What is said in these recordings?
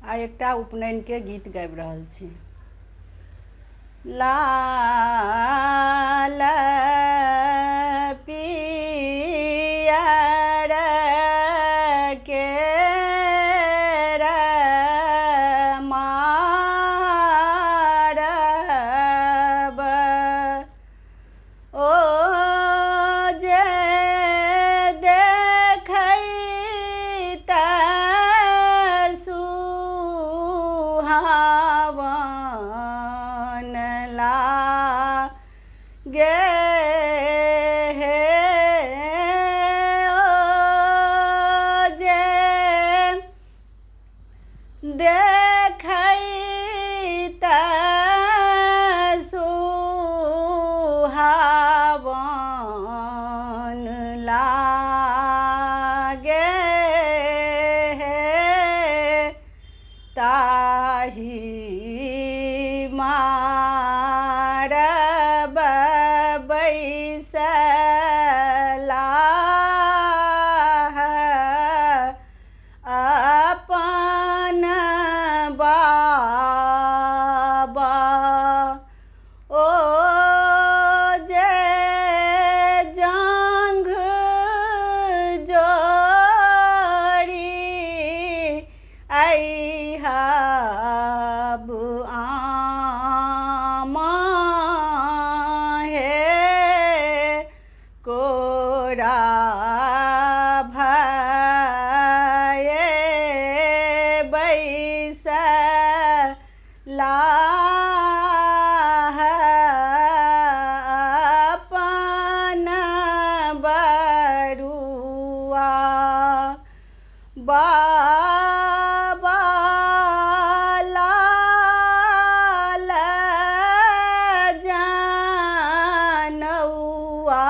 आ एकटा उपनयन के गीत गाबि रहल छी। लाल पियर केर मारब, ओ जे देखैत सुहावन लागे हे, ओ जे देखैत सुहावन लागे हे, ताहि मारब बैसलाह अपन बाबा, ओ जे जांघ जोड़ी अइहब आमा हे, कोरा भये बैसलाह अपन बरुआ। बाबा लाल जनौआ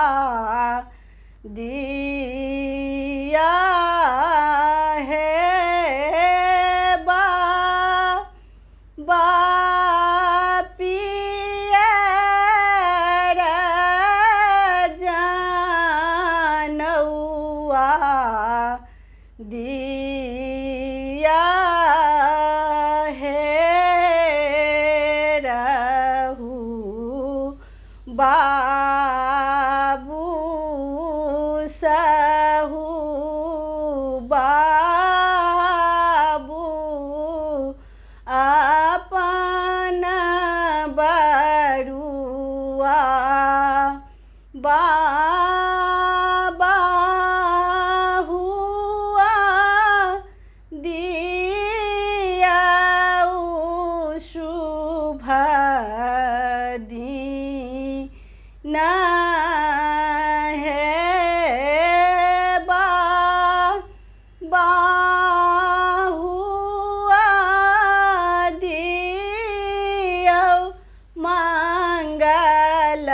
दिया हे, बाबा पियर जनौआ दिया हे, रहु बाबू सहु बाबू अपन बरुआ। बाबा हुआ दियौ शुभ दिन हे, बाबा हुआ दियौ मंगल